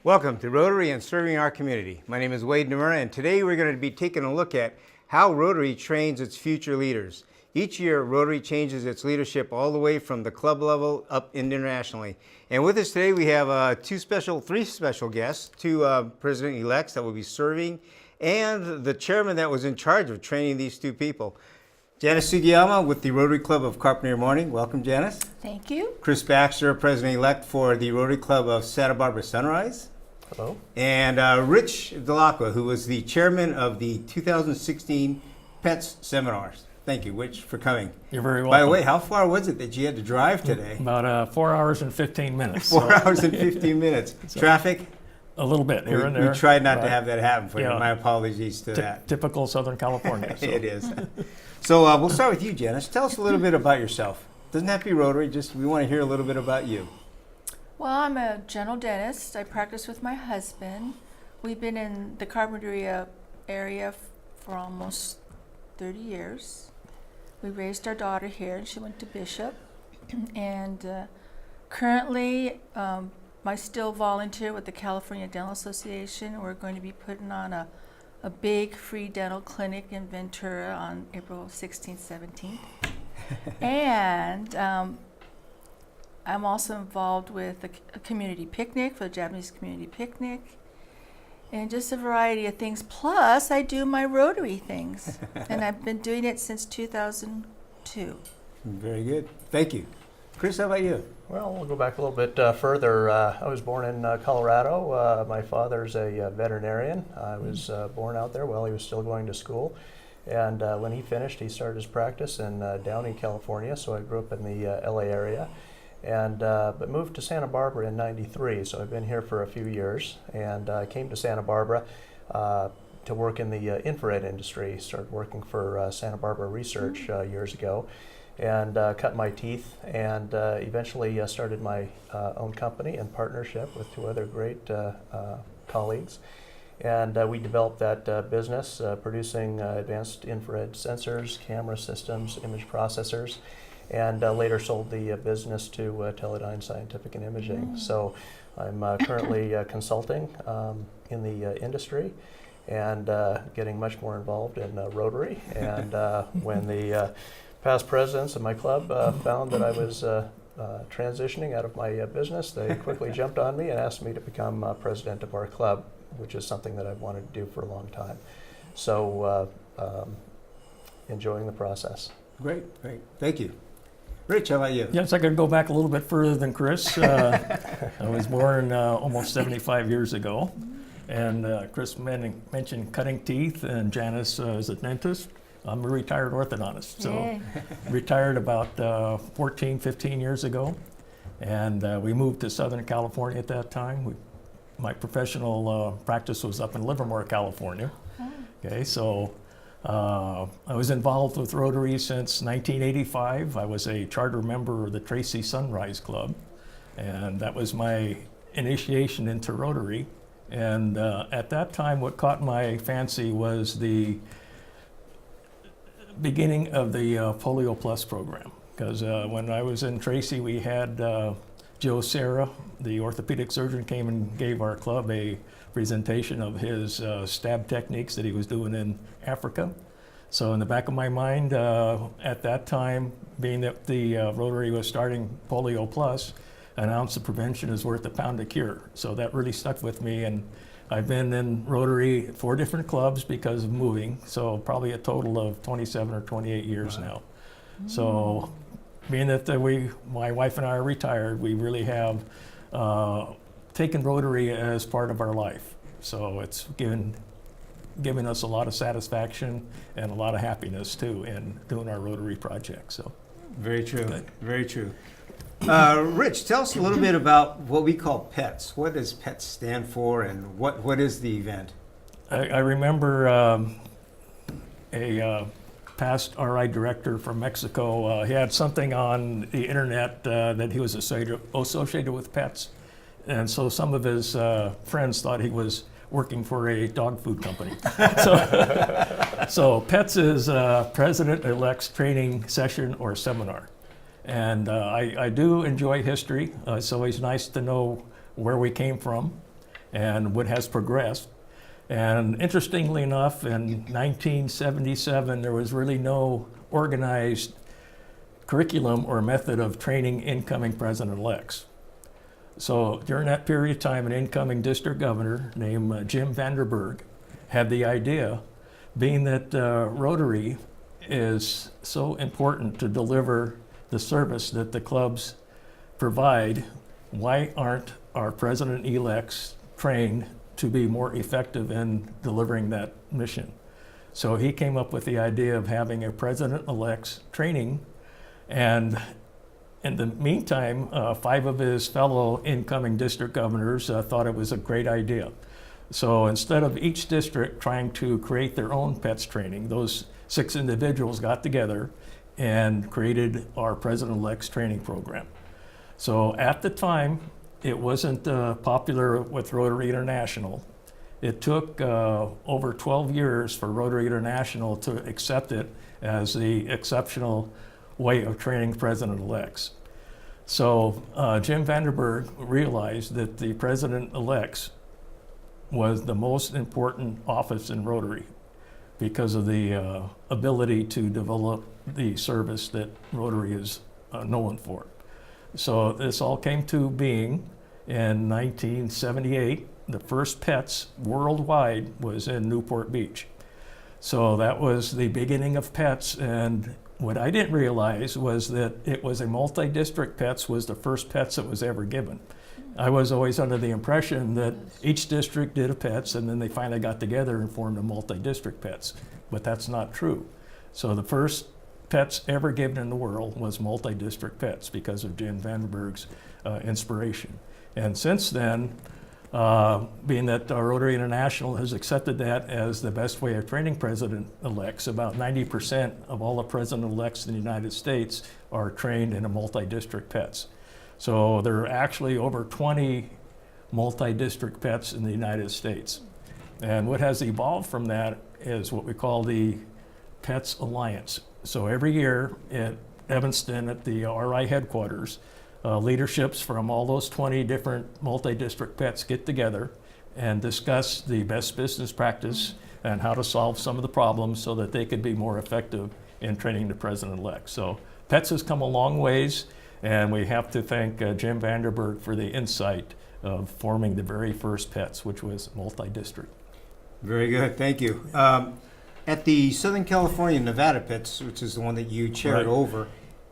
Welcome to Rotary and Serving Our Community. My name is Wade Nomura, and today we're going to be taking a look at how Rotary trains its future leaders. Each year, Rotary changes its leadership all the way from the club level up internationally. And with us today, we have three special guests, two president-elects that will be serving, and the chairman that was in charge of training these two people. Janice Sugiyama with the Rotary Club of Carpinteria Morning. Welcome, Janice. Thank you. Chris Baxter, president-elect for the Rotary Club of Santa Barbara Sunrise. Hello. And Rich Dell'Acqua, who was the chairman of the 2016 PETS seminars. Thank you, Rich, for coming. You're very welcome. By the way, how far was it that you had to drive today? About 4 hours and 15 minutes. 4 hours and 15 minutes. Traffic? A little bit here and there. We tried not to have that happen for you. My apologies to that. Typical Southern California. So. It is. So we'll start with you, Janice. Tell us a little bit about yourself. Doesn't have to be Rotary, just we want to hear a little bit about you. Well, I'm a general dentist. I practice with my husband. We've been in the Carpinteria area for almost 30 years. We raised our daughter here, and she went to Bishop. And currently, I still volunteer with the California Dental Association. We're going to be putting on a big free dental clinic in Ventura on April 16th, 17th. And I'm also involved with a community picnic for the Japanese community picnic, and just a variety of things. Plus, I do my Rotary things, and I've been doing it since 2002. Very good. Thank you. Chris, how about you? Well, we'll go back a little bit further. I was born in Colorado. My father's a veterinarian. I was born out there while he was still going to school. And when he finished, he started his practice in Downey, California. So I grew up in the LA area. And but moved to Santa Barbara in '93, so I've been here for a few years. And I came to Santa Barbara to work in the infrared industry. Started working for Santa Barbara Research years ago, and cut my teeth, and eventually started my own company in partnership with two other great colleagues. And we developed that business, producing advanced infrared sensors, camera systems, image processors, and later sold the business to Teledyne Scientific and Imaging. So I'm currently consulting in the industry and getting much more involved in Rotary. And when the past presidents of my club found that I was transitioning out of my business, they quickly jumped on me and asked me to become president of our club, which is something that I've wanted to do for a long time. So enjoying the process. Great. Thank you. Rich, how about you? Yes, I could go back a little bit further than Chris. I was born almost 75 years ago, and Chris mentioned cutting teeth, and Janice is a dentist. I'm a retired orthodontist, so retired about 14, 15 years ago, and we moved to Southern California at that time. My professional practice was up in Livermore, California. Okay, so I was involved with Rotary since 1985. I was a charter member of the Tracy Sunrise Club, and that was my initiation into Rotary. And at that time, what caught my fancy was the beginning of the Polio Plus program. Because when I was in Tracy, we had Joe Serra, the orthopedic surgeon, came and gave our club a presentation of his stab techniques that he was doing in Africa. So in the back of my mind, at that time, being that the Rotary was starting Polio Plus, an ounce of prevention is worth a pound of cure. So that really stuck with me, and I've been in Rotary 4 different clubs because of moving, so probably a total of 27 or 28 years now. So being that my wife and I are retired, we really have taken Rotary as part of our life. So it's given us a lot of satisfaction and a lot of happiness too in doing our Rotary project. So very true. Very true. Rich, tell us a little bit about what we call PETS. What does PETS stand for, and what is the event? I remember a past RI director from Mexico. He had something on the internet that he was associated with PETS, and so some of his friends thought he was working for a dog food company. So PETS is President-Elect's Training Session or Seminar. And I do enjoy history. It's always nice to know where we came from. and what has progressed. And interestingly enough, in 1977, there was really no organized curriculum or method of training incoming president-elects. So during that period of time, an incoming district governor named Jim Vanderburg had the idea, being that Rotary is so important to deliver the service that the clubs provide, why aren't our president-elects trained to be more effective in delivering that mission? So he came up with the idea of having a president-elect's training, and in the meantime, 5 of his fellow incoming district governors thought it was a great idea. So instead of each district trying to create their own PETS training, those 6 individuals got together and created our president-elect's training program. So at the time, it wasn't popular with Rotary International. It took over 12 years for Rotary International to accept it as the exceptional way of training president-elects. So Jim Vanderburg realized that the president-elects was the most important office in Rotary because of the ability to develop the service that Rotary is known for. So this all came to being in 1978. The first PETS worldwide was in Newport Beach. So that was the beginning of PETS, and what I didn't realize was that it was a multi-district PETS was the first PETS that was ever given. I was always under the impression that each district did a PETS and then they finally got together and formed a multi-district PETS, but that's not true. So the first PETS ever given in the world was multi-district PETS because of Jim Vanderburg's inspiration. And since then, being that Rotary International has accepted that as the best way of training president-elects, about 90% of all the president-elects in the United States are trained in a multi-district PETS. So there are actually over 20 multi-district PETS in the United States. And what has evolved from that is what we call the PETS Alliance. So every year at Evanston at the RI headquarters, leaderships from all those 20 different multi-district PETS get together and discuss the best business practice and how to solve some of the problems so that they could be more effective in training the president-elect. So PETS has come a long ways, and we have to thank Jim Vanderburg for the insight of forming the very first PETS, which was multi-district. Very good, thank you. At the Southern California Nevada PETS, which is the one that you chaired Right. over,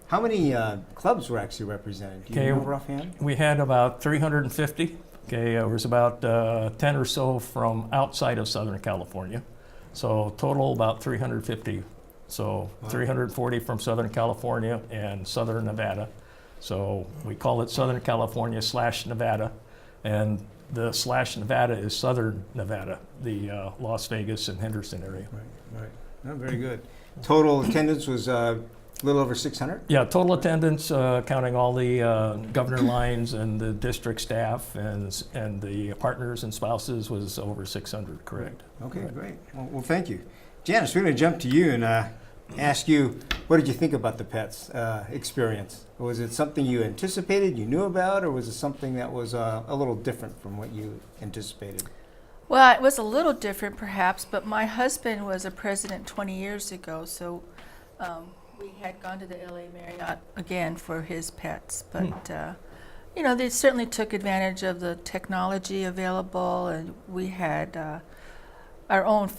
how many clubs were actually represented? Do you remember offhand? We had about 350. Okay, there was about 10 or so from outside of Southern California. So total about 350. So Wow. 340 from Southern California and Southern Nevada. So we call it Southern California / Nevada. And the / Nevada is Southern Nevada, the Las Vegas and Henderson area. Right. Oh, very good. Total attendance was a little over 600? Yeah, total attendance, counting all the governor lines and the district staff and the partners and spouses, was over 600, correct. Okay, Right. great. Well, thank you. Janice, we're going to jump to you and ask you, what did you think about the PETS experience? Was it something you anticipated, you knew about, or was it something that was a little different from what you anticipated? Well, it was a little different perhaps, but my husband was a president 20 years ago, so we had gone to the LA Marriott again for his PETS. But, you know, they certainly took advantage of the technology available, and we had our own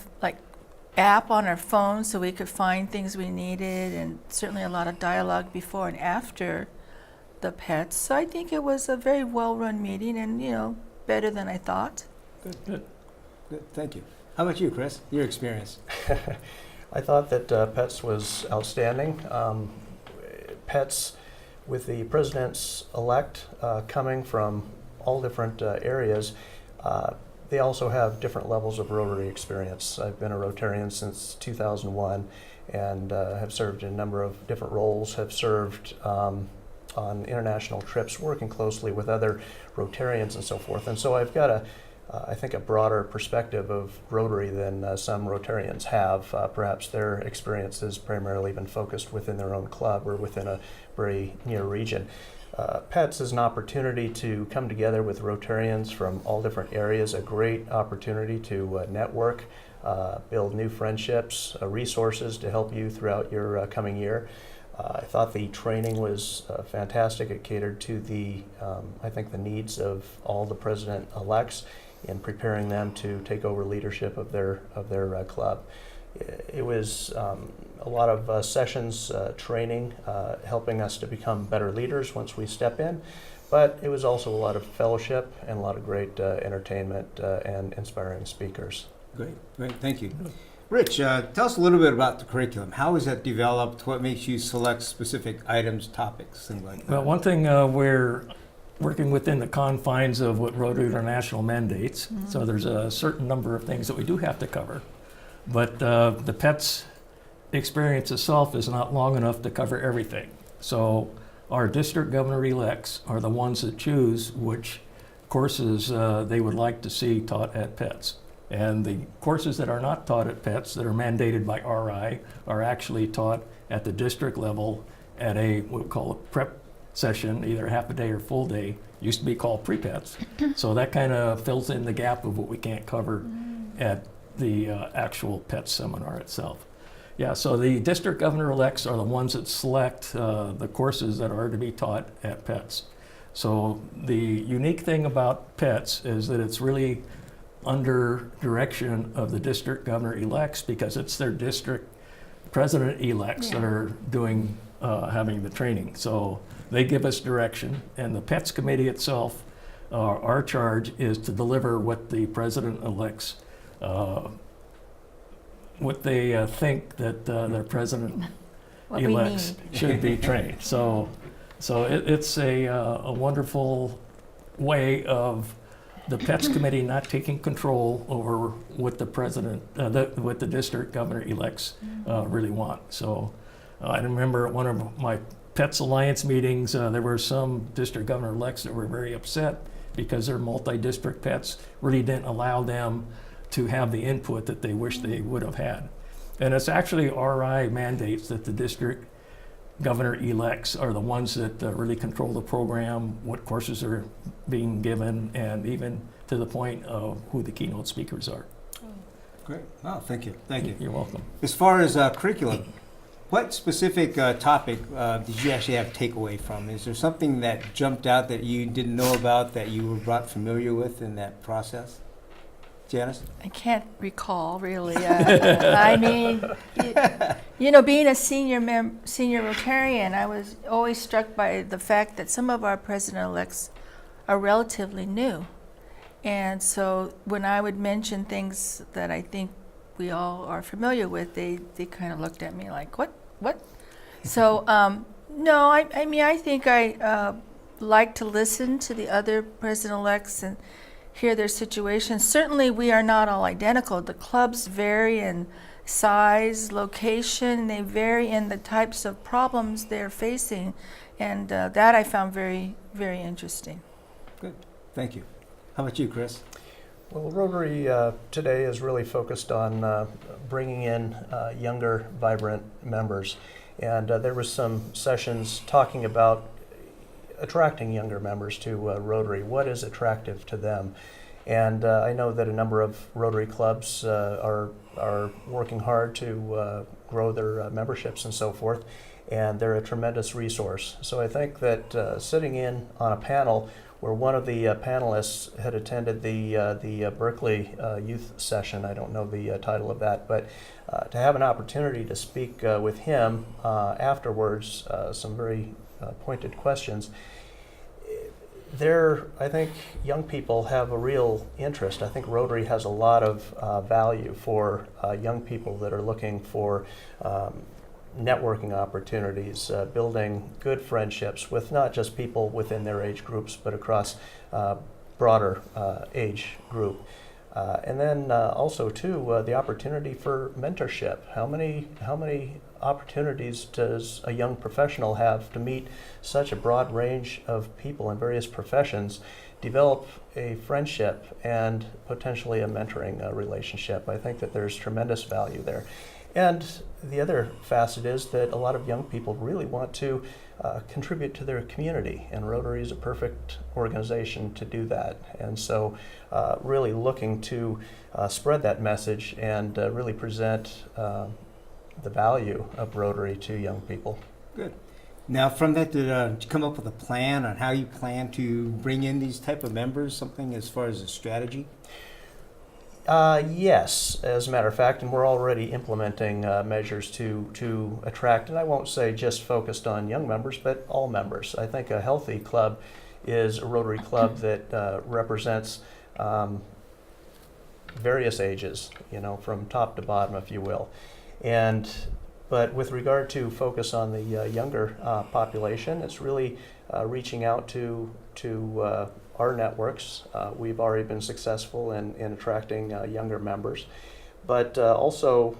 app on our phone so we could find things we needed, and certainly a lot of dialogue before and after the PETS. So I think it was a very well-run meeting and, you know, better than I thought. Good. Good, thank you. How about you, Chris? Your experience? I thought that PETS was outstanding. PETS, with the presidents-elect coming from all different areas, they also have different levels of Rotary experience. I've been a Rotarian since 2001 and have served in a number of different roles, have served on international trips, working closely with other Rotarians and so forth. And so I've got I think, a broader perspective of Rotary than some Rotarians have. Perhaps their experience has primarily been focused within their own club or within a very near region. PETS is an opportunity to come together with Rotarians from all different areas, a great opportunity to network, build new friendships, resources to help you throughout your coming year. I thought the training was fantastic. It catered to I think the needs of all the president-elects in preparing them to take over leadership of their club. It was a lot of sessions, training, helping us to become better leaders once we step in, but it was also a lot of fellowship and a lot of great entertainment and inspiring speakers. Great, thank you. Rich, tell us a little bit about the curriculum. How is that developed? What makes you select specific items, topics, things like that? Well, one thing, we're working within the confines of what Rotary International mandates. So there's a certain number of things that we do have to cover. But the PETS experience itself is not long enough to cover everything. So our district governor-elects are the ones that choose which courses they would like to see taught at PETS. And the courses that are not taught at PETS that are mandated by RI are actually taught at the district level at what we call a prep session, either half a day or full day. Used to be called pre-PETS. So that kind of fills in the gap of what we can't cover at the actual PETS seminar itself. Yeah, so the district governor-elects are the ones that select the courses that are to be taught at PETS. So the unique thing about PETS is that it's really under direction of the district governor-elects, because it's their district president-elects that are doing, having the training. So they give us direction, and the PETS committee itself, our charge is to deliver what the president-elects, what they think that their president-elects should be trained. So it's a wonderful way of the PETS committee not taking control over what the president, what the district governor-elects really want. So I remember at one of my PETS Alliance meetings, there were some district governor-elects that were very upset because their multi-district PETS really didn't allow them to have the input that they wish they would have had. And it's actually RI mandates that the district governor-elects are the ones that really control the program, what courses are being given, and even to the point of who the keynote speakers are. Great. Oh, thank you. You're welcome. As far as curriculum, what specific topic did you actually have takeaway from? Is there something that jumped out that you didn't know about that you were brought familiar with in that process? Janice? I can't recall, really. I mean, being a senior Rotarian, I was always struck by the fact that some of our president-elects are relatively new. And so when I would mention things that I think we all are familiar with, they kind of looked at me like, what? So, no, I mean, I think I like to listen to the other president-elects and hear their situations. Certainly we are not all identical. The clubs vary in size, location, they vary in the types of problems they're facing, and that I found very, very interesting. Good, thank you. How about you, Chris? Well, Rotary today is really focused on bringing in younger, vibrant members, and there was some sessions talking about attracting younger members to Rotary. What is attractive to them? And I know that a number of Rotary clubs are working hard to grow their memberships and so forth, and they're a tremendous resource. So I think that sitting in on a panel where one of the panelists had attended the Berkeley youth session, I don't know the title of that, but to have an opportunity to speak with him afterwards, some very pointed questions. I think young people have a real interest. I think Rotary has a lot of value for young people that are looking for networking opportunities, building good friendships with not just people within their age groups, but across broader age group. And then also too, the opportunity for mentorship. How many opportunities does a young professional have to meet such a broad range of people in various professions, develop a friendship and potentially a mentoring relationship? I think that there's tremendous value there. And the other facet is that a lot of young people really want to contribute to their community, and Rotary is a perfect organization to do that. And so really looking to spread that message and really present the value of Rotary to young people. Good. Now, from that, did you come up with a plan on how you plan to bring in these type of members, something as far as a strategy? Yes, as a matter of fact, and we're already implementing measures to attract, and I won't say just focused on young members, but all members. I think a healthy club is a Rotary club that represents various ages, you know, from top to bottom, if you will. But with regard to focus on the younger population, it's really reaching out to our networks. We've already been successful in attracting younger members, but also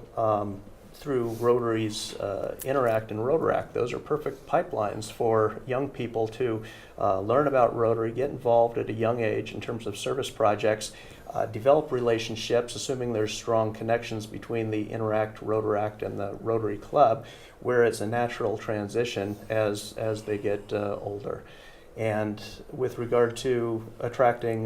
through Rotary's Interact and Rotaract. Those are perfect pipelines for young people to learn about Rotary, get involved at a young age in terms of service projects, develop relationships, assuming there's strong connections between the Interact, Rotaract, and the Rotary Club, where it's a natural transition as they get older. And with regard to attracting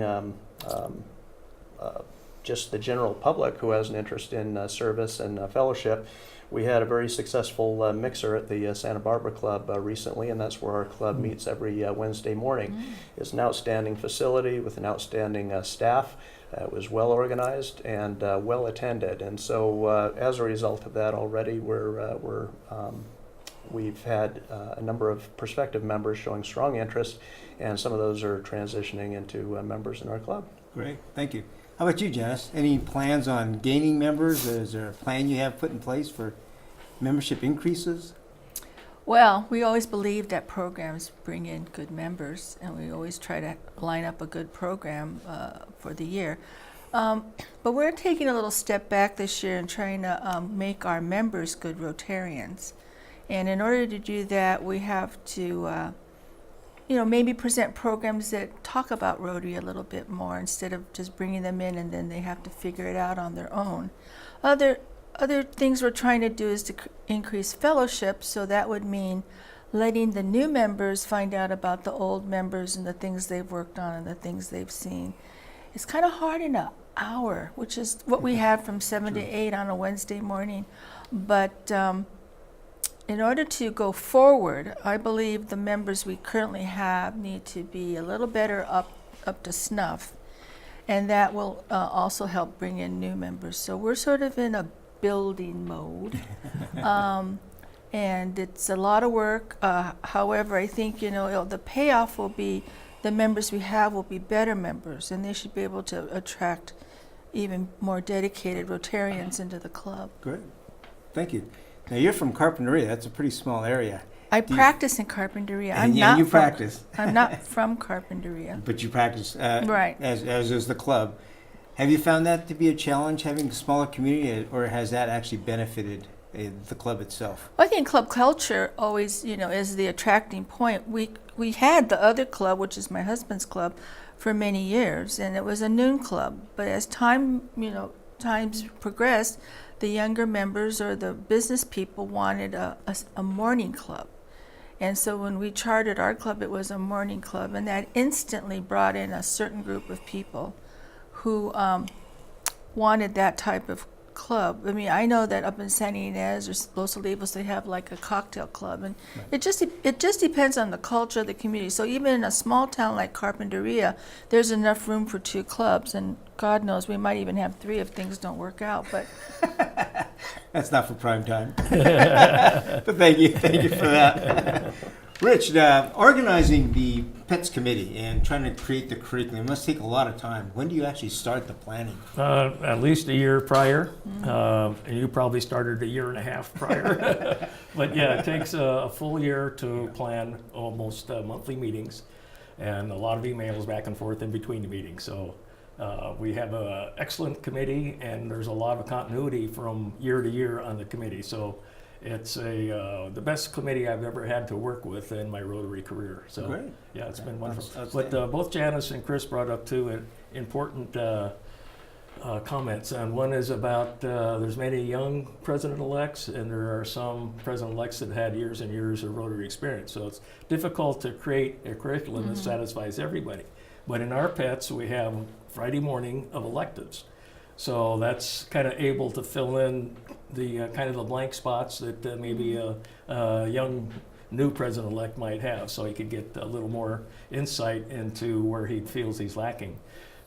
just the general public who has an interest in service and fellowship, we had a very successful mixer at the Santa Barbara Club recently, and that's where our club meets every Wednesday morning. It's an outstanding facility with an outstanding staff. It was well organized and well attended, and so as a result of that, already we've had a number of prospective members showing strong interest, and some of those are transitioning into members in our club. Great, thank you. How about you, Janice? Any plans on gaining members? Is there a plan you have put in place for membership increases? Well, we always believe that programs bring in good members, and we always try to line up a good program for the year. But we're taking a little step back this year and trying to make our members good Rotarians. And in order to do that, we have to, maybe present programs that talk about Rotary a little bit more instead of just bringing them in and then they have to figure it out on their own. Other things we're trying to do is to increase fellowship, so that would mean letting the new members find out about the old members and the things they've worked on and the things they've seen. It's kind of hard in an hour, which is what we have from 7 to 8 on a Wednesday morning. But in order to go forward, I believe the members we currently have need to be a little better up to snuff, and that will also help bring in new members. So we're sort of in a building mode, and it's a lot of work. However, I think the payoff will be the members we have will be better members, and they should be able to attract even more dedicated Rotarians into the club. Great, thank you. Now, you're from Carpinteria. That's a pretty small area. I practice in Carpinteria. You practice. I'm not from Carpinteria. But you practice, right. as is the club. Have you found that to be a challenge, having a smaller community, or has that actually benefited the club itself? I think club culture always, is the attracting point. We had the other club, which is my husband's club, for many years, and it was a noon club. But as times progressed, the younger members or the business people wanted a morning club. And so when we chartered our club, it was a morning club, and that instantly brought in a certain group of people who wanted that type of club. I mean, I know that up in San Ynez or Los Olivos, they have like a cocktail club, and it just depends on the culture of the community. So even in a small town like Carpinteria, there's enough room for 2 clubs, and God knows we might even have 3 if things don't work out. But that's not for prime time. But thank you for that. Rich, organizing the PETS committee and trying to create the curriculum must take a lot of time. When do you actually start the planning? At least a year prior, and you probably started a year and a half prior. But yeah, it takes a full year to plan almost monthly meetings, and a lot of emails back and forth in between the meetings. So we have an excellent committee, and there's a lot of continuity from year to year on the committee. So it's the best committee I've ever had to work with in my Rotary career. So great. Yeah, it's been wonderful. But both Janice and Chris brought up too an important comments on. One is about there's many young president-elects, and there are some president-elects that had years and years of Rotary experience. So it's difficult to create a curriculum that satisfies everybody. But in our pets, we have Friday morning of electives. So that's kind of able to fill in the kind of the blank spots that maybe a young new president-elect might have, so he could get a little more insight into where he feels he's lacking.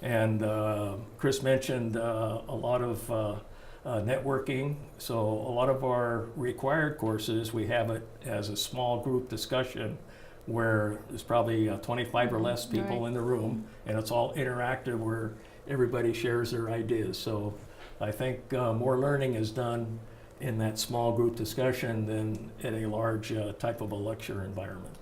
And Chris mentioned a lot of networking. So a lot of our required courses, we have it as a small group discussion where there's probably 25 or less people in the room, and it's all interactive where everybody shares their ideas. So I think more learning is done in that small group discussion than in a large type of a lecture environment.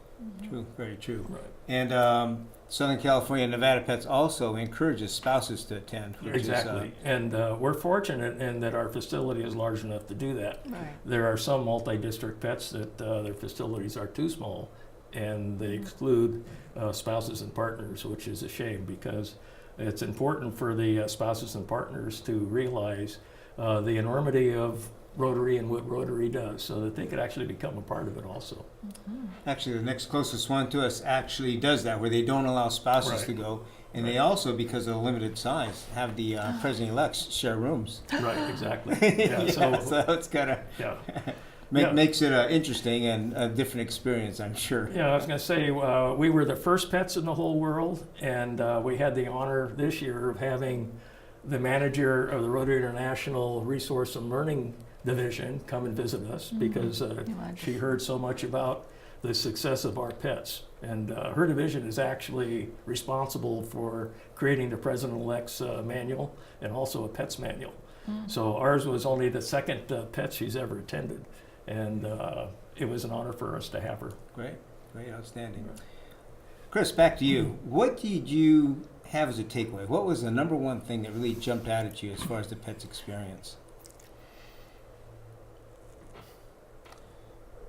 True, very true. Right. And Southern California and Nevada Pets also encourages spouses to attend. Which Exactly. And we're fortunate in that our facility is large enough to do that. Right. There are some multi-district pets that their facilities are too small, and they exclude spouses and partners, which is a shame because it's important for the spouses and partners to realize the enormity of Rotary and what Rotary does, so that they could actually become a part of it also. Actually, the next closest one to us actually does that, where they don't allow spouses Right. to go. And Right. they also, because of the limited size, have the president-elects share rooms. Right, exactly. Yeah, Yeah, so it's kind of yeah. Yeah. makes it interesting and a different experience, I'm sure. Yeah, I was going to say, we were the first pets in the whole world, and we had the honor this year of having the manager of the Rotary International Resource and Learning Division come and visit us because she heard so much about the success of our pets. And her division is actually responsible for creating the President-elect's manual and also a PETS manual. So ours was only the second pet she's ever attended. And it was an honor for us to have her. Great, outstanding. Chris, back to you. What did you have as a takeaway? What was the number one thing that really jumped out at you as far as the pets experience?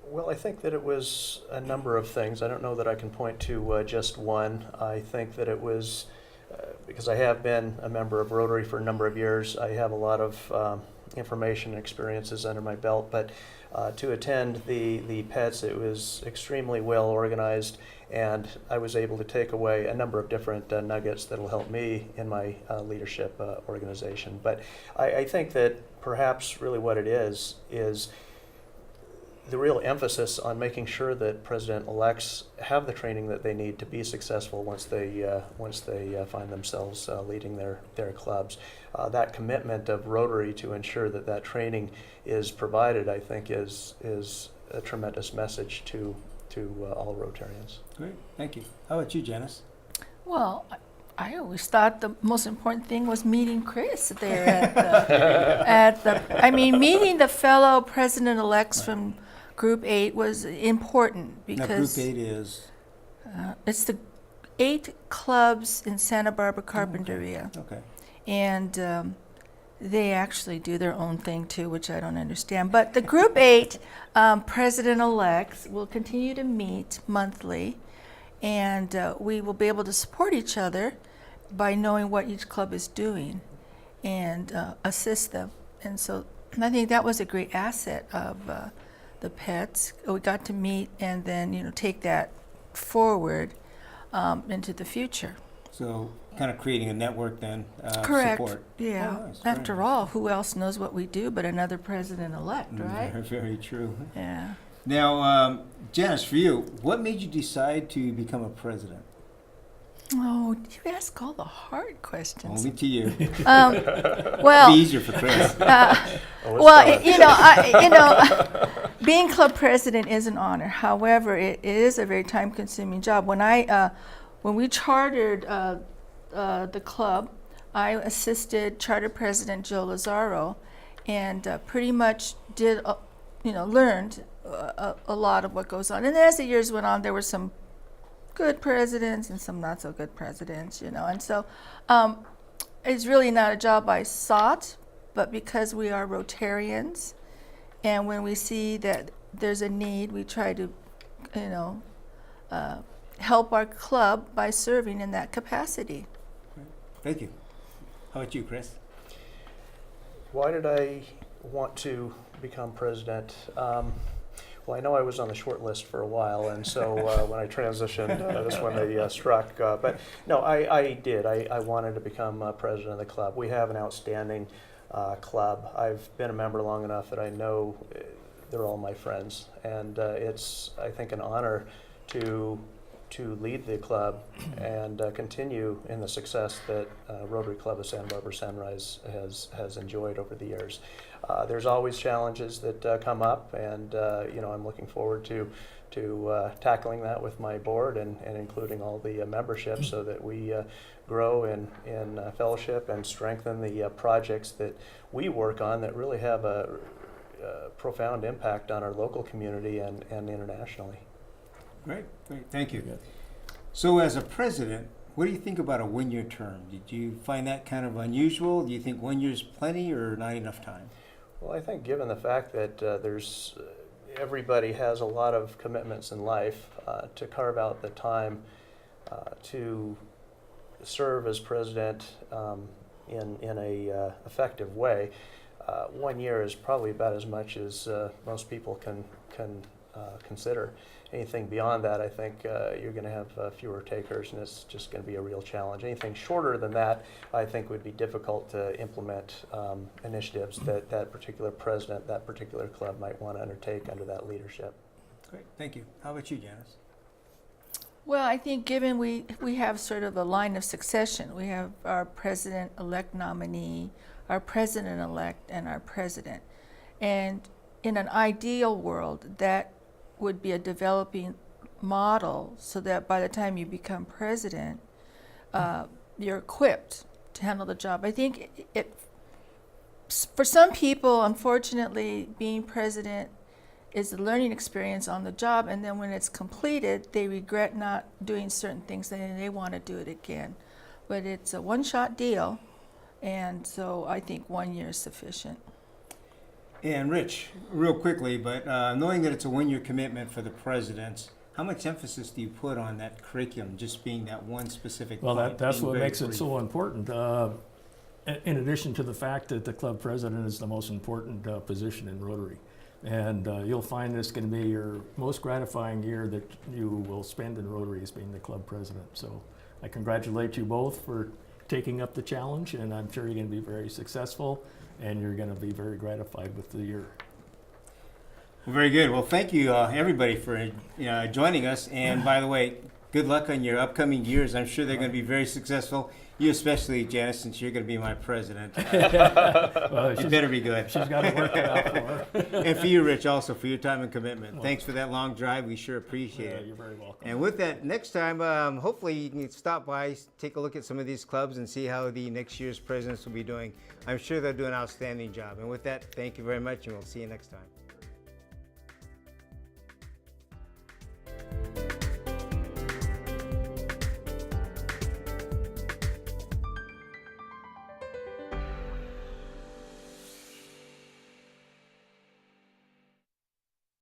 Well, I think that it was a number of things. I don't know that I can point to just one. I think that it was, because I have been a member of Rotary for a number of years, I have a lot of information and experiences under my belt, but to attend the pets, it was extremely well organized, and I was able to take away a number of different nuggets that will help me in my leadership organization. But I think that perhaps really what it is the real emphasis on making sure that president-elects have the training that they need to be successful once they find themselves leading their clubs. That commitment of Rotary to ensure that that training is provided, I think, is a tremendous message to all Rotarians. Great, thank you. How about you, Janice? Well, I always thought the most important thing was meeting Chris there at the meeting the fellow president-elects from Group 8 was important because Now, Group 8 is? it's the 8 clubs in Santa Barbara, Carpinteria. Okay. And they actually do their own thing too, which I don't understand. But the Group 8 president-elects will continue to meet monthly, and we will be able to support each other by knowing what each club is doing and assist them. And so I think that was a great asset of the pets. We got to meet and then take that forward into the future. So kind of creating a network then, Correct. support. Yeah. Oh, nice. Very After nice. all, who else knows what we do but another president-elect, right? Very, very true. Yeah. Now, Janice, for you, what made you decide to become a president? Oh, you ask all the hard questions. Only to you. Well, Be easier for Chris. being club president is an honor. However, it is a very time-consuming job. When we chartered the club, I assisted Charter President Joe Lazaro, and pretty much learned a lot of what goes on. And as the years went on, there were some good presidents and some not so good presidents, and so it's really not a job I sought, but because we are Rotarians, and when we see that there's a need, we try to, help our club by serving in that capacity. Thank you. How about you, Chris? Why did I want to become president? Well, I know I was on the short list for a while, and so when I transitioned, that's when they struck. But no, I did. I wanted to become president of the club. We have an outstanding club. I've been a member long enough that I know they're all my friends, and it's, I think, an honor to lead the club and continue in the success that Rotary Club of Santa Barbara Sunrise has enjoyed over the years. There's always challenges that come up, and I'm looking forward to tackling that with my board and including all the membership, so that we grow in fellowship and strengthen the projects that we work on that really have a profound impact on our local community and internationally. Great, thank you. So as a president, what do you think about a one-year term? Did you find that kind of unusual? Do you think 1 year is plenty or not enough time? Well, I think given the fact that everybody has a lot of commitments in life, to carve out the time to serve as president in a effective way, 1 year is probably about as much as most people can consider. Anything beyond that, I think you're going to have fewer takers, and it's just going to be a real challenge. Anything shorter than that, I think, would be difficult to implement initiatives that that particular president, that particular club might want to undertake under that leadership. Great, thank you. How about you, Janice? Well, I think given we have sort of a line of succession, we have our president-elect nominee, our president-elect, and our president. And in an ideal world, that would be a developing model so that by the time you become president, you're equipped to handle the job. I think for some people, unfortunately, being president is a learning experience on the job, and then when it's completed, they regret not doing certain things and they want to do it again. But it's a one-shot deal, and so I think 1 year is sufficient. And Rich, real quickly, but knowing that it's a one-year commitment for the presidents, how much emphasis do you put on that curriculum, just being that one specific Well, point, that's being what very makes it brief? so important. In addition to the fact that the club president is the most important position in Rotary. And you'll find this going to be your most gratifying year that you will spend in Rotary as being the club president. So I congratulate you both for taking up the challenge, and I'm sure you're going to be very successful, and you're going to be very gratified with the year. Well, very good. Well, thank you, everybody, for joining us. And by the way, good luck on your upcoming years. I'm sure they're going to be very successful. You especially, Janice, since you're going to be my president. Well, You better be good. She's got to work it out for her. And for you, Rich, also, for your time and commitment. Thanks for that long drive. We sure appreciate it. You're very welcome. And with that, next time, hopefully you can stop by, take a look at some of these clubs and see how the next year's presidents will be doing. I'm sure they'll do an outstanding job. And with that, thank you very much, and we'll see you next time.